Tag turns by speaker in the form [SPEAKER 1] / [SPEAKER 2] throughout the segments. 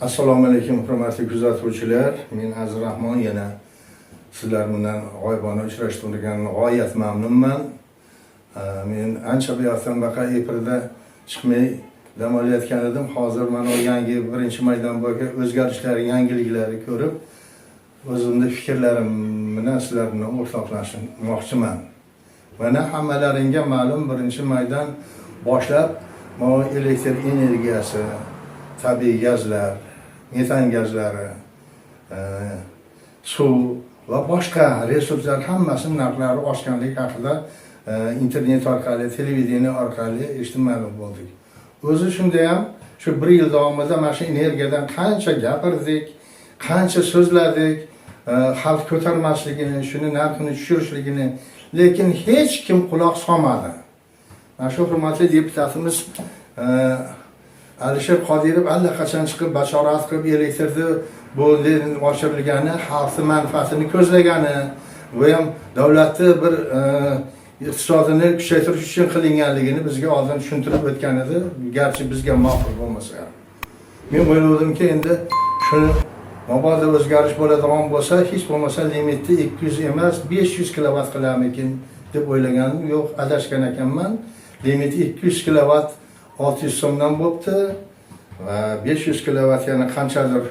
[SPEAKER 1] Assalomu alaykum hurmatli kuzatuvchilar. Men Azizrahmon yana sizlar bilan g'oyibona uchrashtirganimdan g'oyat mamnunman. Men ancha buyoqdan baqa Aprelda chiqmay dam olayotgan edim. Hozir mana yangi birinchi maydon bo'yicha o'zgarishlar, yangiliklarni ko'rib, o'zimning fikrlarim bilan sizlar bilan o'rtoqlashmoqchiman. Mana hammalaringga ma'lum birinchi maydon boshlab elektr energiyasi, tabiiy gazlar, metan gazlari, suv va boshqa resurslar hammasini narxlari oshganligi haqida internet orqali, televideniya orqali eshitib ma'lum bo'ldik. O'zi shunda ham shu 1 yil davomida mana shu energiyadan qancha gapirdik, qancha so'zladik, xalq ko'tarmasligini, shuni narxini tushirishligini, lekin hech kim quloq solmadi. Mana shu hurmatli deputatimiz Alisher Qodirov allaqachon chiqib bashorat qilib elektrni bo'ldi oshirilgani, xalqning manfaatini ko'zlagani va ham davlatni bir iqtisodini kuchaytirish uchun qilinganligini bizga oldin tushuntirib o'tgan edi, garchi bizga ma'qul bo'lmasa ham. Men o'yladimki, endi shuni mabodo o'zgarish bo'ladigan bo'lsa, hech bo'lmasa limitni 200 emas, 500 kilovat qilarmikin deb o'ylaganim, yo'q, adashgan ekanman. Limiti 200 kilovat 600 so'mdan bo'pti va 500 kilovat yana qanchadir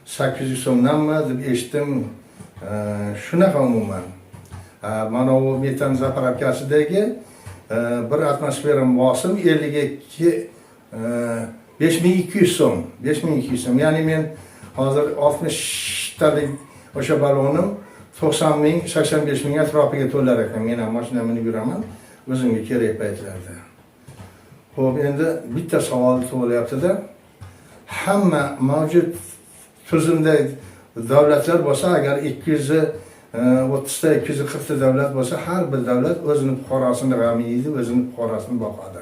[SPEAKER 1] 800 so'mdanmi deb eshitdim. Shunaqa umuman. Mana bu metan zapravkasidagi bir atmosfera bosim 52 5200 so'm. 5200 so'm. Ya'ni men hozir 60 talik o'sha ballonim 90 ming, 85 ming atrofiga to'lar ekan. Men ham mashina minib yuraman o'zimga kerak paytlarda. Xo'p, endi bitta savol tug'ilyapti-da. Hamma mavjud tuzumda davlatlar bo'lsa, agar 230 ta, 240 ta davlat bo'lsa, har bir davlat o'zining fuqarosini g'amiydi, o'zining fuqarosini boqadi.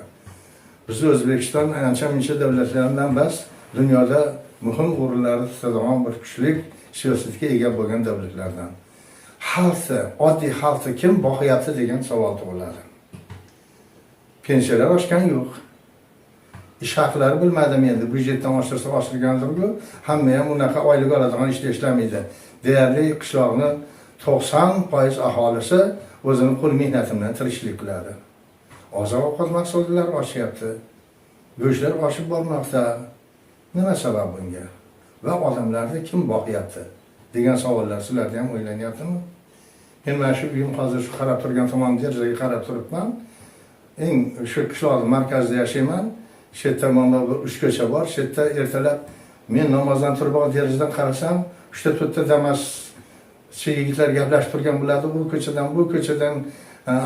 [SPEAKER 1] Biz O'zbekiston ancha-muncha davlatlardan bas, dunyoda muhim o'rinlarda tutadigan bir kuchli siyosatga ega bo'lgan davlatlardan. Xalqni, oddiy xalqni kim boqyapti degan savol tug'iladi. Pensiyalar oshgan yo'q. Ish haqlari bilmadim endi. Byudjetdan oshirsa oshirgandir-ku, hamma ham unaqa oylik oladigan ishda ishlamaydi. Deyarli qishloqning 90% aholisi o'zining qo'l mehnati bilan tirikchilik qiladi. Oziq-ovqat mahsulotlari oshyapti. Go'shtlar oshib bormoqda. Nima sabab bunga? Va odamlarni kim boqyapti degan savollar sizlarda ham o'ylanyaptimi? Men mana shu uyim hozir shu qarab turgan tomon derazaga qarab turibman. Eng shu qishloq markazida yashayman. Shu yerda mana bir 3 ko'cha bor. Shu yerda ertalab men namozdan turib derazadan qarasam, 3-4 ta Damas yigitlar gaplashib turgan bo'ladi. Bu ko'chadan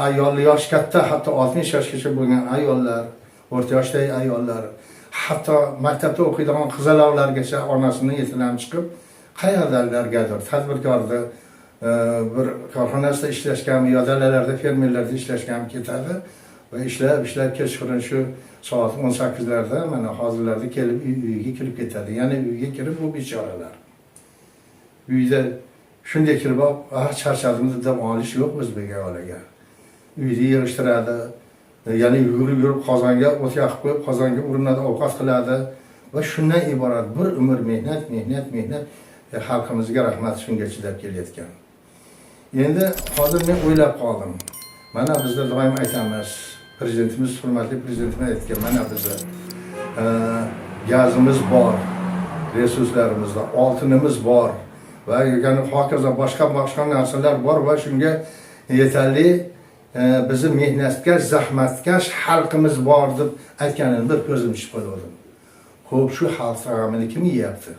[SPEAKER 1] ayollar, yosh katta, hatto 60 yoshgacha bo'lgan ayollar, o'rta yoshdagi ayollar, hatto maktabda o'qiydigan qizaloqlargacha onasining yetidan chiqib, qayerdalargadir tadbirkorda bir korxonasida ishlashganmi, yo dalalarda, fermerlarda ishlashganmi ketadi va ishlab kechqurun shu soat 18larda mana hozirlarda kelib uyga kirib ketadi. Ya'ni uyga kirib bu bechoralar. Uyda shunday kirib, charchadim deb olish yo'q o'zbek ayoliga. Uyda yig'ishtiradi, ya'ni yurib qozonga o't yoqib qo'yib, qozonga urinadi, ovqat qiladi va shundan iborat bir umr mehnat. Xalqimizga rahmat shunga chidab kelayotgan. Endi hozir men o'ylab qoldim. Mana bizda doim aytamiz, prezidentimiz, hurmatli prezidentimiz aytgan, mana bizda gazimiz bor, resurslarimiz bor, oltinimiz bor va yana hokazo boshqa narsalar bor va shunga yetarli bizni mehnatkash, zahmatkash xalqimiz bor deb aytganini bir ko'zim ishib qo'ydim. Xo'p, shu xalq g'amini kim yeyapti?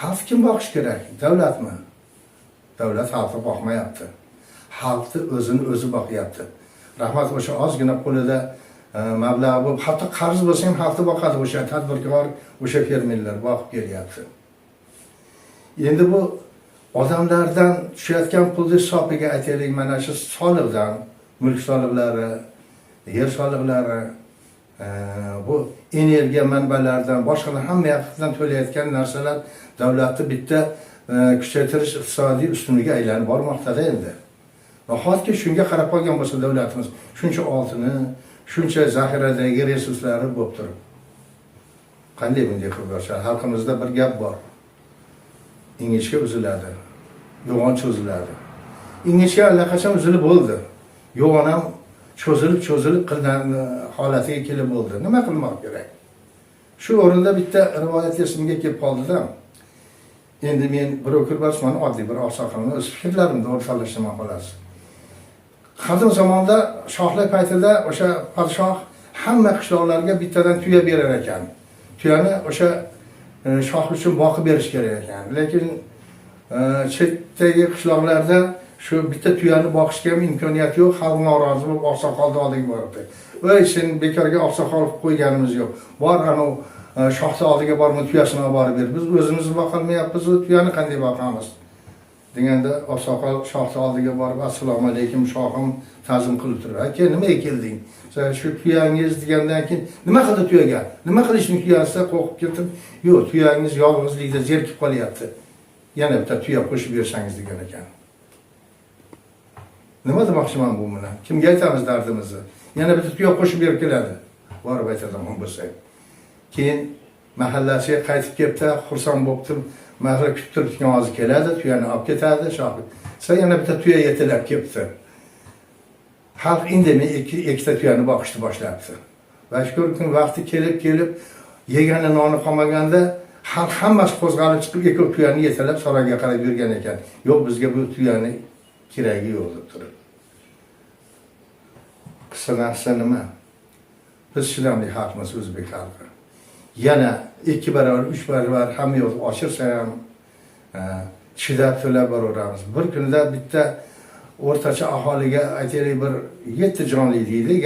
[SPEAKER 1] Xalq kim boqish kerak? Davlatmi? Davlat xalqni boqmayapti. Xalqni o'zi boqyapti. Rahmat, o'sha ozgina qo'lida mablag' bo'lib, hatto qarz bo'lsa ham xalqni boqadi, o'sha tadbirkor, o'sha fermerlar boqib kelyapti. Endi bu odamlardan tushayotgan pulni hisobiga aytaylik, mana shu soliqdan, mulk soliqlari, yer soliqlari, bu energiya manbalaridan, boshqa hamma yoqdan to'layotgan narsalar davlatni bitta kuchaytirish iqtisodiy ustuniga aylanib bormoqda endi. Nahotki shunga qarab qolgan bo'lsa davlatimiz, shuncha oltini, shuncha zaxiradagi resurslari bo'lib turib, qanday bunday qilib borishadi? Xalqimizda bir gap bor. ingichka uziladi, yo'g'on cho'ziladi. Ingichka allaqachon uzilib bo'ldi. Yo'g'on ham cho'zilib qilgan holatiga kelib bo'ldi. Nima qilmoq kerak? Shu o'rinda bitta rivoyat esimga kelib qoldi-da. Endi men bir o'kirbarsman, oddiy bir oqsoqolni o'z fikrlarimni o'rtalashtirmoq xolos. Qadim zamonda shohlar paytida o'sha podshoh hamma qishloqlarga bittadan tuya berar ekan. Tuyani o'sha shoh uchun boqib berish kerak ekan. Lekin chetdagi qishloqlarda shu bitta tuyani boqishga ham imkoniyat yo'q. Xalq norozi bo'lib oqsoqolni oldiga boribdi. Voy, sen bekorga oqsoqol qilib qo'yganimiz yo'q. Bor ana shohni oldiga borma, tuyasini olib borib ber. Biz o'zimiz boqolmayapmiz, tuyani qanday boqamiz? Deganda oqsoqol shohni oldiga borib, assalomu alaykum shohim, ta'zim qilib turib, aka nimaga kelding? Sen shu tuyangiz degandan keyin nima qildi tuyaga? Nima qilishni tuyasida qo'rqib ketdim. Yo'q, tuyangiz yolg'izlikda zerikib qolyapti. Yana bitta tuya qo'shib bersangiz degan ekan. Nima demoqchiman bu bilan? Kimga aytamiz dardimizni? Yana bitta tuya qo'shib berib keladi. Borib aytadigan bo'lsak. Keyin mahallasiga qaytib kelibdi, xursand bo'ldim. Mahalla kutib turgan hozir keladi, tuyani olib ketadi, shoh. Sen yana bitta tuya yetilab kelibdi. Xalq indamay ikkita tuyani boqishni boshlabdi. Va shu kun vaqti kelib yegani noni qolmaganda xalq hammasi qo'zg'alib chiqib ikki tuyani yetilab saroyga qarab yurgan ekan. Yo'q, bizga bu tuyani keragi yo'q deb turib. Qisqa nima? Biz shunday xalqmiz, o'zbek xalqi. Yana 2 barobar, 3 barobar hamma yo'q oshirsa ham chidab to'lab boraveramiz. Bir kunda bitta o'rtacha aholiga aytaylik bir 7 jonli deylik,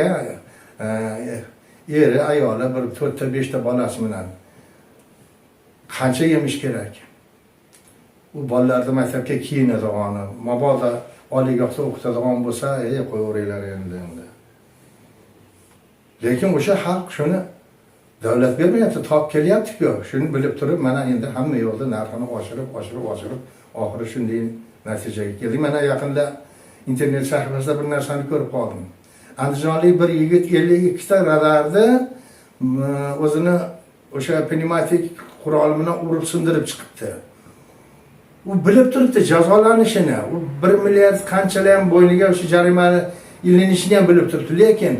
[SPEAKER 1] eri, ayoli, bir 4 ta 5 ta bolasi bilan qancha yemish kerak? U bolalarni maktabga kiyinadigan, mabodo oliygohda o'qitadigan bo'lsa, qo'yaveringlar endi. Lekin o'sha xalq shuni davlat bermayapti, top kelyapti-ku. Shuni bilib turib, mana endi hamma yo'lda narxini oshirib, oxiri shunday natijaga keldik. Mana yaqinda internet sahifasida bir narsani ko'rib qoldim. Andijonlik bir yigit 52 ta radarni o'zini o'sha pnevmatik qurol bilan urib sindirib chiqibdi. U bilib turibdi jazolanishini, u 1 milliard qanchalar ham bo'yniga o'sha jarimani ilinishini ham bilib turibdi. Lekin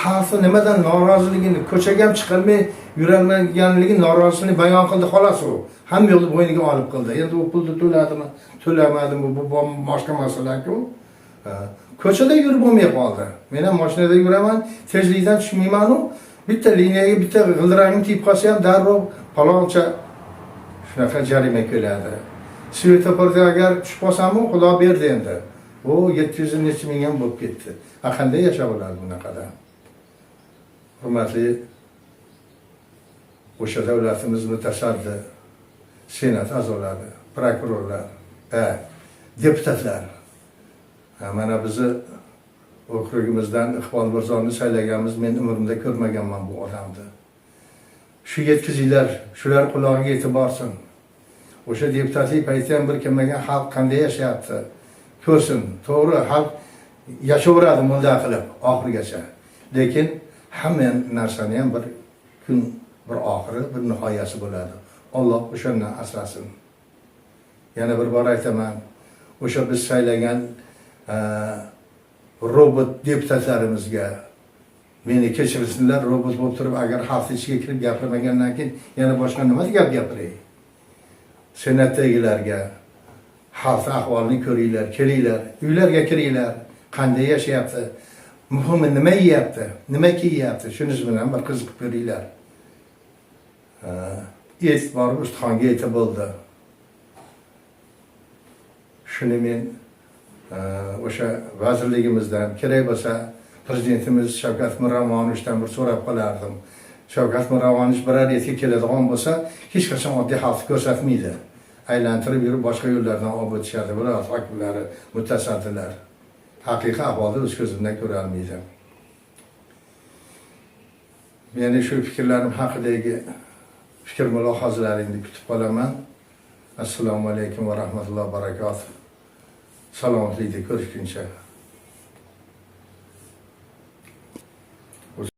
[SPEAKER 1] xalqi nimadan noroziligini, ko'chaga ham chiqarmay yurolmaganligini, norozini bayon qildi xolos u. Hamma yo'lni bo'yniga olib qildi. Endi u pulni to'ladimi, to'lamadimi, bu boshqa masala-ku. Ko'chada yurib bo'lmay qoldi. Men ham mashinada yuraman, tezlikdan tushmayman-u. Bitta liniyaga bitta g'ildiragim tegib qolsa ham darrov paloncha shunaqa jarima keladi. Svetoforda agar tushib qolsam-ku, xudo berdi endi. O 700 necha ming ham bo'lib ketdi. Qanday yashab bo'ladi bunaqada? Hurmatli o'sha davlatimiz mutasaddi, senat a'zolari, prokurorlar, deputatlar. Mana bizni okrugimizdan Iqbol Mirzoni saylaganmiz, men umrimda ko'rmaganman bu odamni. Shu yetkazinglar, shular quloqiga yetib borsin. O'sha deputatlik payti ham bir kelmagan xalq qanday yashayapti ko'rsin. To'g'ri, xalq yashaveradi mulda qilib oxirigacha. Lekin hamma narsani ham bir kun, bir oxiri, bir nihoyasi bo'ladi. Alloh o'shandan asrasin. Yana bir bor aytaman, o'sha biz saylagan robot deputatlarimizga meni kechirsinlar, robot bo'lib turib, agar xalq ichiga kirib gapirmagandan keyin yana boshqa nima gap gapiray? Senatdagilarga xalq ahvolini ko'ringlar, kelinglar, uylarga kiringlar, qanday yashayapti, muhimi nima yeyapti, nima kiyyapti, shunisi bilan bir qiziqib ko'ringlar. Et borib ustixonga yetib bo'ldi. Shuni men o'sha vazirligimizdan, kerak bo'lsa prezidentimiz Shavkat Miromonovichdan bir so'rab qolardim. Shavkat Miromonovich biror yetga keladigan bo'lsa, hech qachon oddiy xalqni ko'rsatmaydi. Aylantirib yurib boshqa yo'llardan olib o'tishadi. Bular hokimlari, mutasaddilar. Haqiqiy ahvolni o'z ko'z bilan ko'ra olmaydi. Meni shu fikrlarim haqidagi fikr mulohazalaringni kutib qolaman. Assalomu alaykum va rahmatullohi va barakatuh. Salomatlikda ko'rishguncha.